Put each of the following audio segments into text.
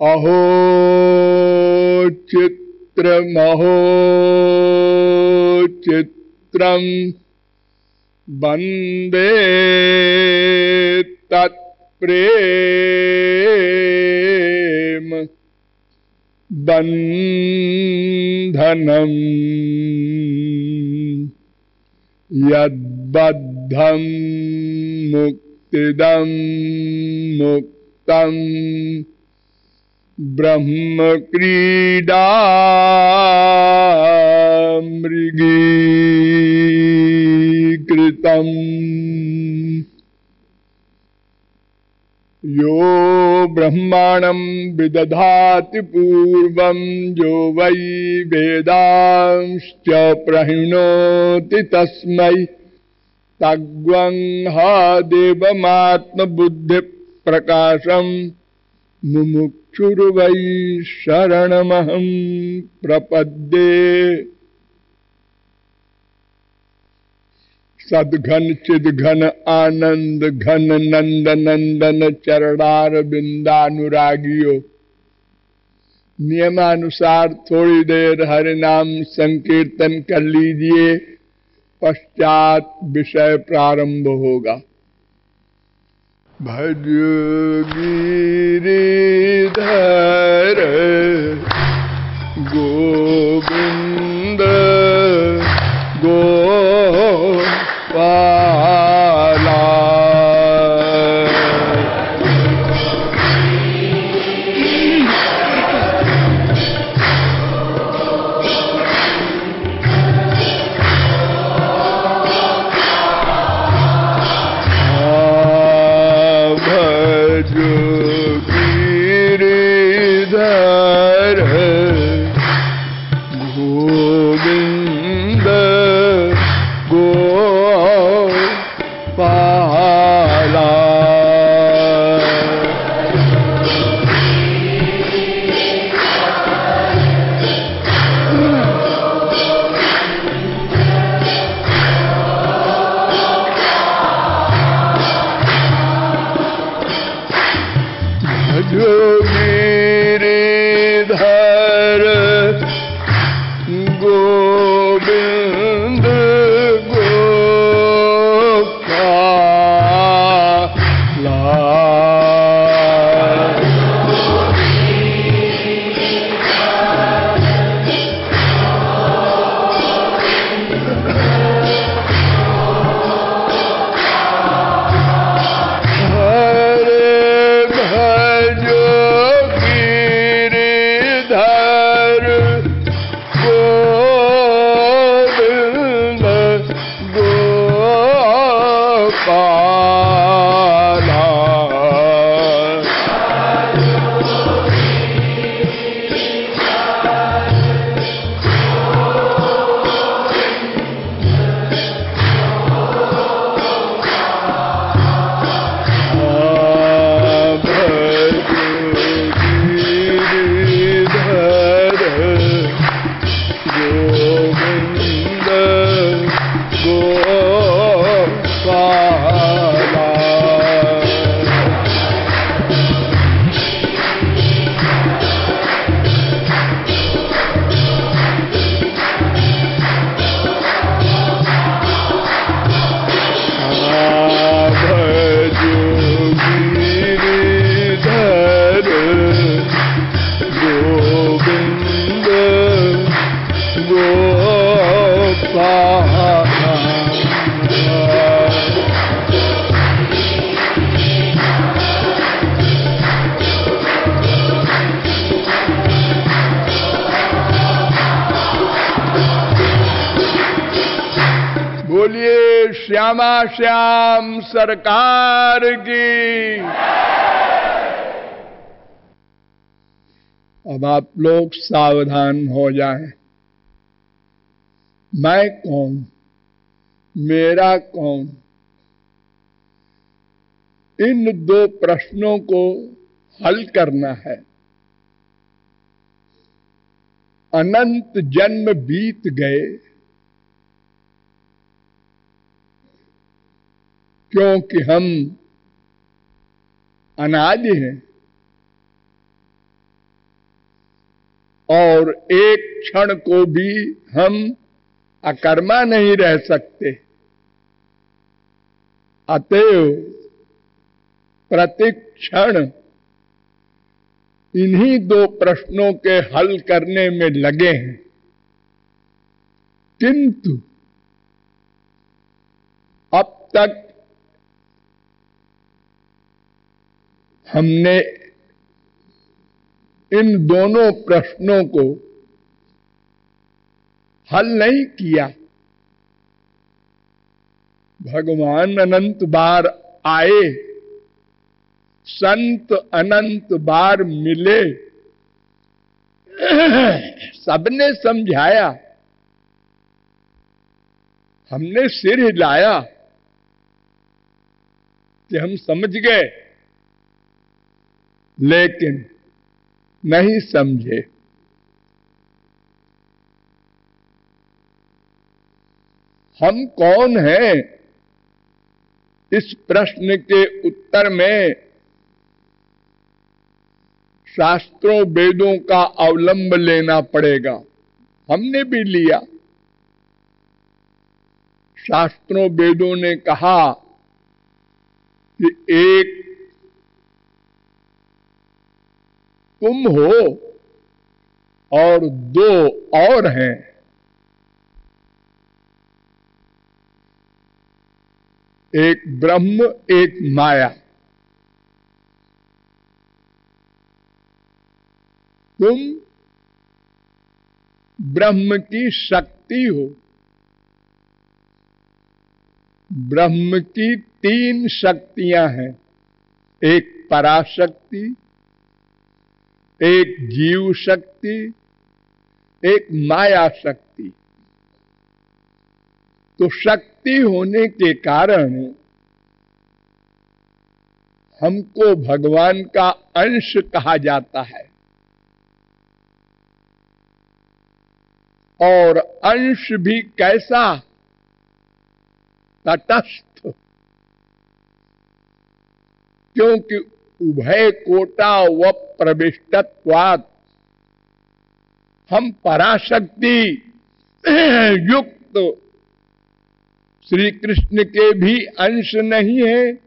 अहो चित्रमहो चित्रम् वन्दे तत्प्रेम बन्धनम् यद्बद्धं मुक्तिदं मुक्तम् ब्रह्म क्रीडा मृगीकृतम् यो ब्रह्माणं विदधाति पूर्वं यो वै वेदांश्च प्रहिणोति तस्मै तग्वं हा देवमात्मबुद्धि प्रकाशम् मुमुक्षुर्वै शरणमहं प्रपद्ये। सद्घन चिद्घन आनंद घन नंद नंदन चरणार बिंदानुरागियों, नियमानुसार थोड़ी देर हरि नाम संकीर्तन कर लीजिए, पश्चात विषय प्रारंभ होगा। भज गिरिधर गोविंद गोपाला। बोलिए श्यामा श्याम सरकार की। अब आप लोग सावधान हो जाएं। मैं कौन, मेरा कौन, इन दो प्रश्नों को हल करना है। अनंत जन्म बीत गए, क्योंकि हम अनादि हैं। और एक क्षण को भी हम अकर्मा नहीं रह सकते। अतएव प्रतिक्षण इन्हीं दो प्रश्नों के हल करने में लगे हैं। किंतु अब तक हमने इन दोनों प्रश्नों को हल नहीं किया। भगवान अनंत बार आए, संत अनंत बार मिले, सबने समझाया, हमने सिर हिलाया कि हम समझ गए, लेकिन नहीं समझे। हम कौन हैं? इस प्रश्न के उत्तर में शास्त्रों वेदों का अवलंब लेना पड़ेगा। हमने भी लिया। शास्त्रों वेदों ने कहा कि एक तुम हो और दो और हैं। एक ब्रह्म, एक माया। तुम ब्रह्म की शक्ति हो। ब्रह्म की तीन शक्तियां हैं, एक पराशक्ति, एक जीव शक्ति, एक माया शक्ति। तो शक्ति होने के कारण हमको भगवान का अंश कहा जाता है। और अंश भी कैसा? तटस्थ। क्योंकि उभय कोटा व प्रविष्टत्वात् हम पराशक्ति युक्त श्री कृष्ण के भी अंश नहीं है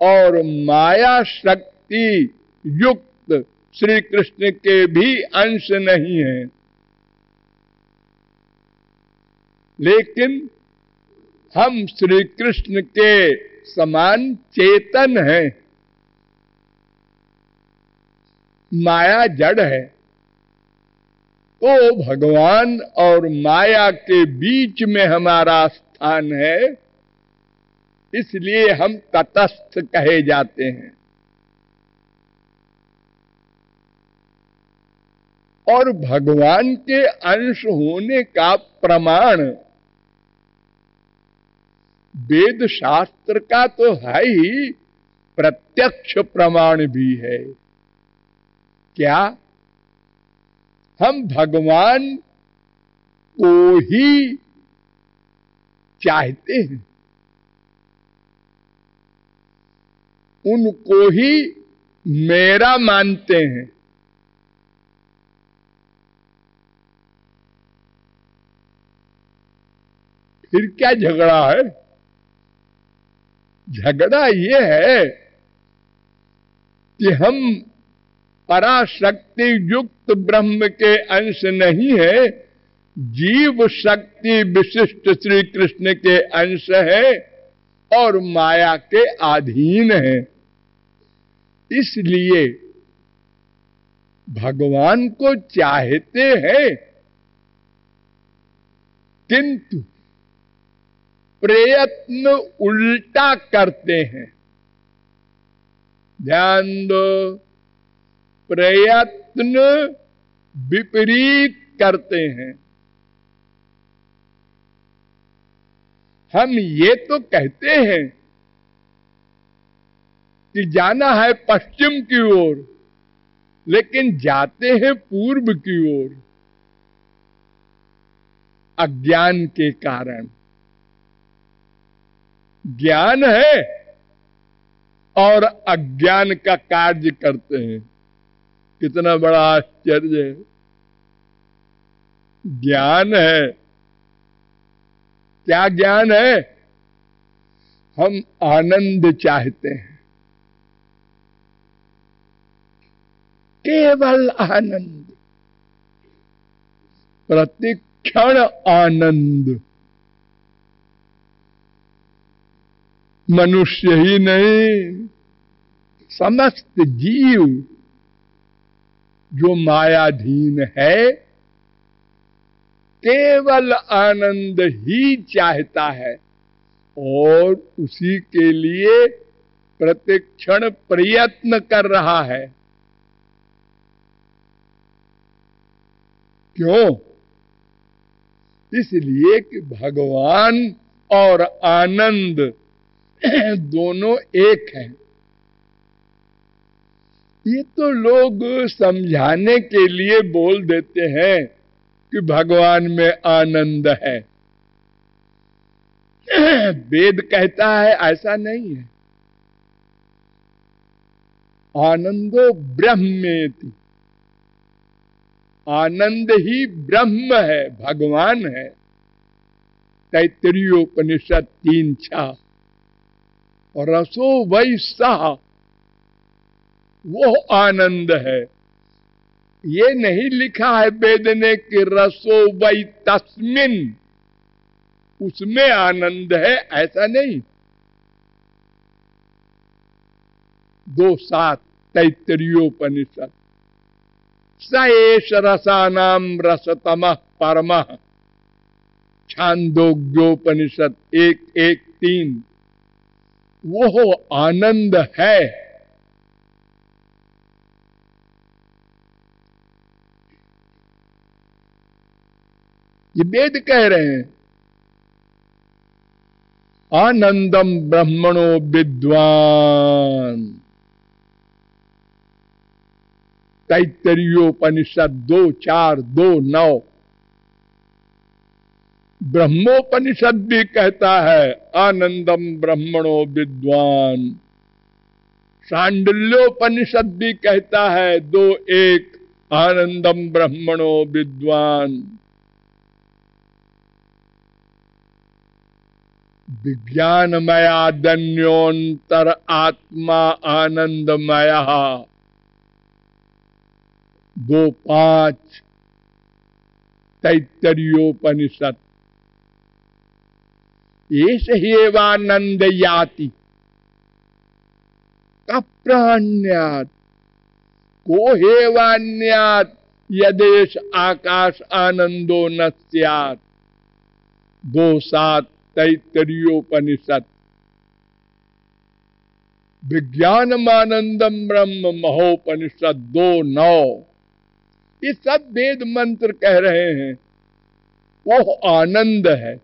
और माया शक्ति युक्त श्री कृष्ण के भी अंश नहीं है। लेकिन हम श्री कृष्ण के समान चेतन हैं। माया जड़ है। तो भगवान और माया के बीच में हमारा स्थान है, इसलिए हम तटस्थ कहे जाते हैं। और भगवान के अंश होने का प्रमाण वेद शास्त्र का तो है ही, प्रत्यक्ष प्रमाण भी है। क्या? हम भगवान को ही चाहते हैं, उनको ही मेरा मानते हैं। फिर क्या झगड़ा है? झगड़ा ये है कि हम पराशक्ति युक्त ब्रह्म के अंश नहीं है, जीव शक्ति विशिष्ट श्री कृष्ण के अंश है और माया के अधीन है। इसलिए भगवान को चाहते हैं, किंतु प्रयत्न उल्टा करते हैं। ध्यान दो, प्रयत्न विपरीत करते हैं। हम ये तो कहते हैं कि जाना है पश्चिम की ओर, लेकिन जाते हैं पूर्व की ओर, अज्ञान के कारण। ज्ञान है और अज्ञान का कार्य करते हैं। कितना बड़ा आश्चर्य है। ज्ञान है। क्या ज्ञान है? हम आनंद चाहते हैं, केवल आनंद, प्रतिक्षण आनंद। मनुष्य ही नहीं, समस्त जीव जो मायाधीन है, केवल आनंद ही चाहता है और उसी के लिए प्रतिक्षण प्रयत्न कर रहा है। क्यों? इसलिए कि भगवान और आनंद दोनों एक हैं। ये तो लोग समझाने के लिए बोल देते हैं कि भगवान में आनंद है। वेद कहता है ऐसा नहीं है। आनंदो ब्रह्मेति, आनंद ही ब्रह्म है, भगवान है। तैत्तरीयोपनिषद 3:6। और रसो वै सः, वो आनंद है। ये नहीं लिखा है वेद ने कि रसो वै तस्मिन, उसमें आनंद है, ऐसा नहीं। 2:7 तैत्तरीयोपनिषद। स एष रसानाम रसतमः परमः, छांदोग्योपनिषद 1:1-3। वो आनंद है। ये वेद कह रहे हैं। आनंदम ब्रह्मणो विद्वान, तैत्तरीयोपनिषद 2:4-2:9। ब्रह्मोपनिषद भी कहता है आनंदम ब्रह्मणो विद्वान। शांडिल्योपनिषद भी कहता है 2:1 आनंदम ब्रह्मणो विद्वान। विज्ञानमया दन्योन्तर आत्मा आनंदमया 2:5 तैत्तरीयोपनिषद। एष हेवानंद याति कप्राण्यात्, को हेवान्यात् यदेश आकाश आनंदो न स्यात्। 2:7 तैत्तरीयोपनिषद। विज्ञानमानंदम ब्रह्म महोपनिषद 2:9। ये सब वेद मंत्र कह रहे हैं वो आनंद है।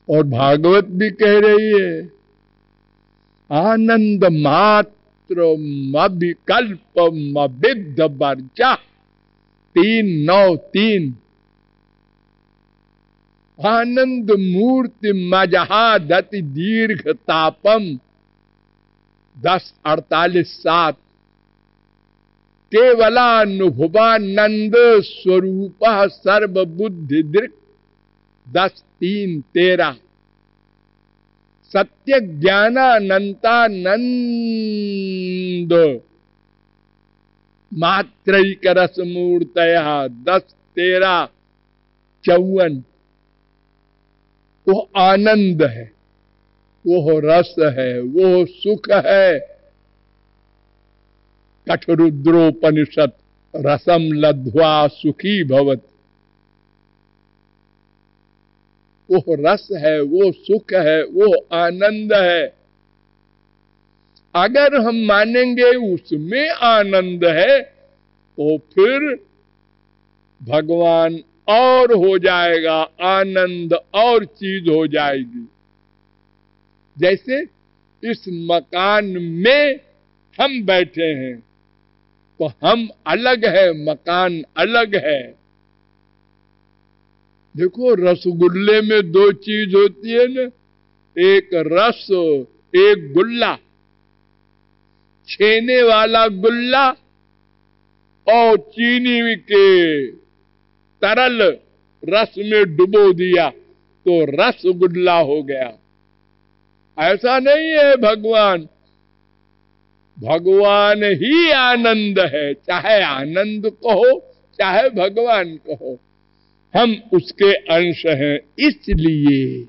और भागवत भी कह रही है आनंद मात्र अभिकल्प अविद्ध वर्चा 3:9-3। आनंद मूर्ति मजहादति दीर्घ तापम 10:48-7। केवलानुभवानंद स्वरूप सर्वबुद्धि दृक् 10:3-13। सत्य ज्ञानानंतानंद मात्रैक रस मूर्तयः 10:13-54। वो आनंद है, वो रस है, वो सुख है। कठरुद्रोपनिषद रसम लब्ध्वा सुखी भवति। वो रस है, वो सुख है, वो आनंद है। अगर हम मानेंगे उसमें आनंद है तो फिर भगवान और हो जाएगा, आनंद और चीज हो जाएगी। जैसे इस मकान में हम बैठे हैं तो हम अलग है, मकान अलग है। देखो रसगुल्ले में 2 चीज होती है ना, एक रस, एक गुल्ला। छेने वाला गुल्ला और चीनी के तरल रस में डुबो दिया तो रसगुल्ला हो गया। ऐसा नहीं है भगवान। भगवान ही आनंद है, चाहे आनंद कहो चाहे भगवान कहो, हम उसके अंश हैं। इसलिए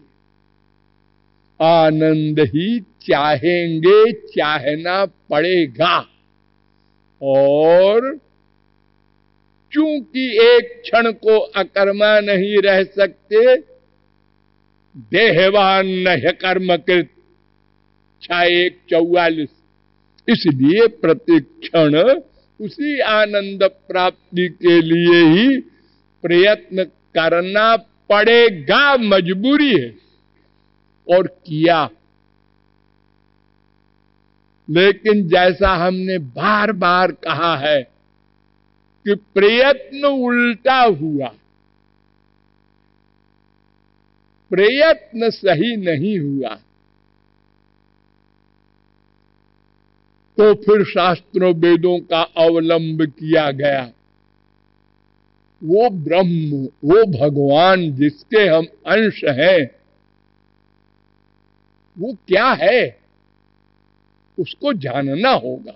आनंद ही चाहेंगे, चाहना पड़ेगा। और चूंकि एक क्षण को अकर्मा नहीं रह सकते, देहवान न कर्मकृत 6:1:44, इसलिए प्रतिक्षण उसी आनंद प्राप्ति के लिए ही प्रयत्न करना पड़ेगा, मजबूरी है। और किया, लेकिन जैसा हमने बार बार कहा है कि प्रयत्न उल्टा हुआ, प्रयत्न सही नहीं हुआ, तो फिर शास्त्रों वेदों का अवलंब किया गया। वो ब्रह्म, वो भगवान जिसके हम अंश हैं, वो क्या है उसको जानना होगा।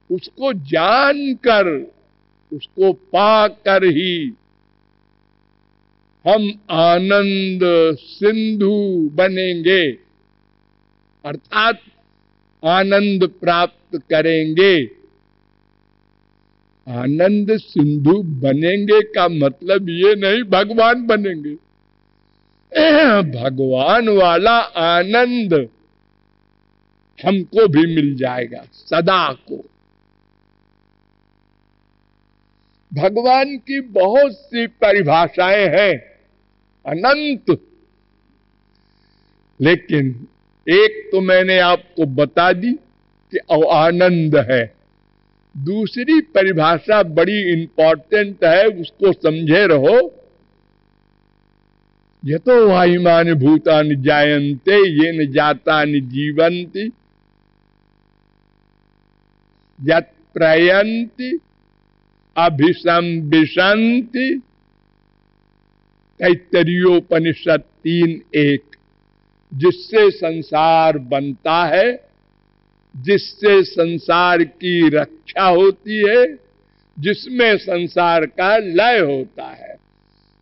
उसको जानकर, उसको पाकर ही हम आनंद सिंधु बनेंगे, अर्थात आनंद प्राप्त करेंगे। आनंद सिंधु बनेंगे का मतलब ये नहीं भगवान बनेंगे। भगवान वाला आनंद हमको भी मिल जाएगा सदा को। भगवान की बहुत सी परिभाषाएं हैं अनंत, लेकिन एक तो मैंने आपको बता दी कि आनंद है। दूसरी परिभाषा बड़ी इंपॉर्टेंट है, उसको समझे रहो। यतो वायुमानि भूतानि जायन्ते येन जातानि जीवन्ति यत् प्रयन्ति अभिसंविशन्ति। तैत्तरीयोपनिषद 3:1। जिससे संसार बनता है, जिससे संसार की रक्षा होती है, जिसमें संसार का लय होता है,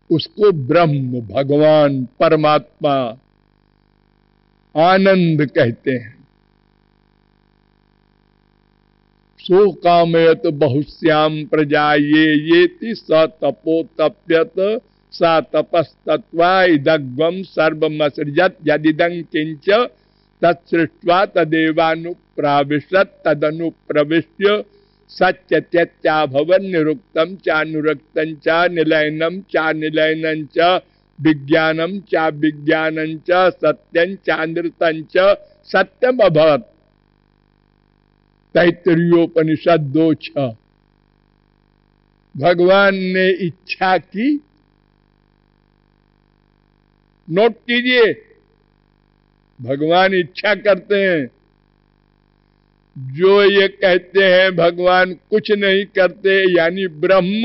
उसको ब्रह्म, भगवान, परमात्मा, आनंद कहते हैं। सो कामयत बहुश्याम प्रजा येति स तपो तप्यत सा तपस्तत्वा इदग्वम सर्वमसृजत यदिदं किंच तत्सृष्ट्वा तदेवानुप्राविशत तदनुप्रविश्य सत्यत्यभवन निरुक्तम चानुरक्तं च निलयनम च निलयनं च विज्ञानम च विज्ञानं च सत्यं चानृतं च सत्यम अभवत्। तैत्तरीयोपनिषद 2:6। भगवान ने इच्छा की, नोट कीजिए, भगवान इच्छा करते हैं। जो ये कहते हैं भगवान कुछ नहीं करते, यानी ब्रह्म,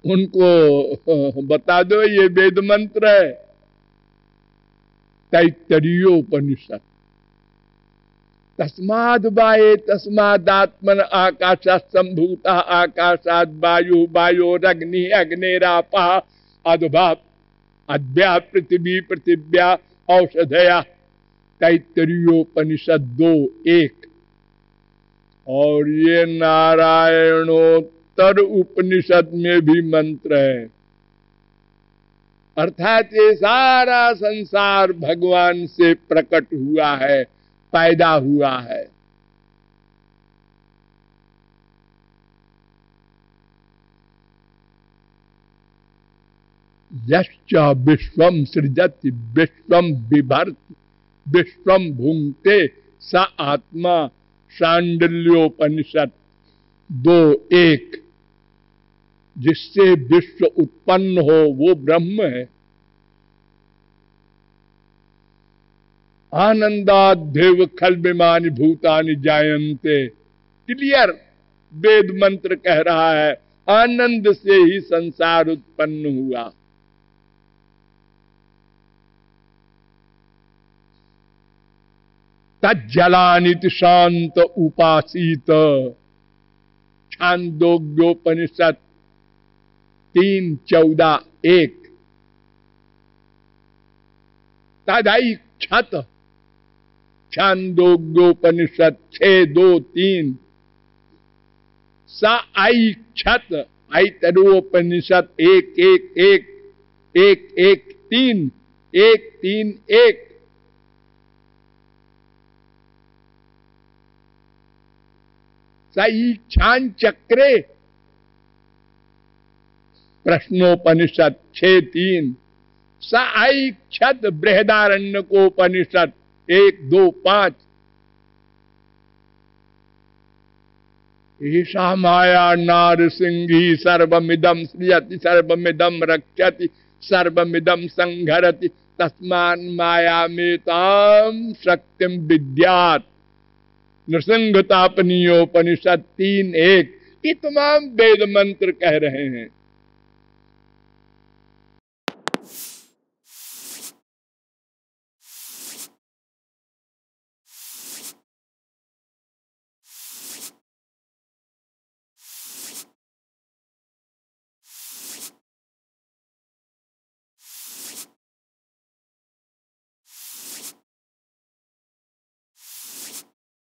उनको बता दो ये वेद मंत्र है। तैत्तरीयोपनिषद। तस्माद् वाये तस्मादात्मन आकाशात् सम्भूतः आकाशाद् वायुः वायोरग्निः अग्निरापः अद्भः अद्भ्यः पृथिवी पृथिव्या औषधयः। तैत्तरीयोपनिषद 2:1। और ये नारायणोत्तर उपनिषद में भी मंत्र है। अर्थात ये सारा संसार भगवान से प्रकट हुआ है, पैदा हुआ है। यश्च विश्वम सृजति विश्वम बिभर्ति विश्वम भुंक्ते स आत्मा। शांडिल्योपनिषद 2:1। जिससे विश्व उत्पन्न हो वो ब्रह्म है। आनंदाद्भेव खल्विमानि भूतानि जायन्ते क्लियर वेद मंत्र कह रहा है, आनंद से ही संसार उत्पन्न हुआ। तज्जलानित शांत उपासीत, छांदोग्योपनिषद 3:14-1। तदैक्षत, छांदोग्योपनिषद 6:2-3। स ऐक्षत, ऐतरोपनिषद 1:1-1-1-3, 1:3-1। सईक्षान चक्रे, प्रश्नोपनिषद 6:3। स ऐक्षत, बृहदारण्यकोपनिषद 1:2-5। ईशा माया नारसिंही सर्वमिदं सृजति सर्वमिदं रक्षति सर्वमिदं संघरति तस्मान् मायामेतां शक्तिं विद्यात्। नृसिंहतापनीयोपनिषद 3:1। ये तमाम वेद मंत्र कह रहे हैं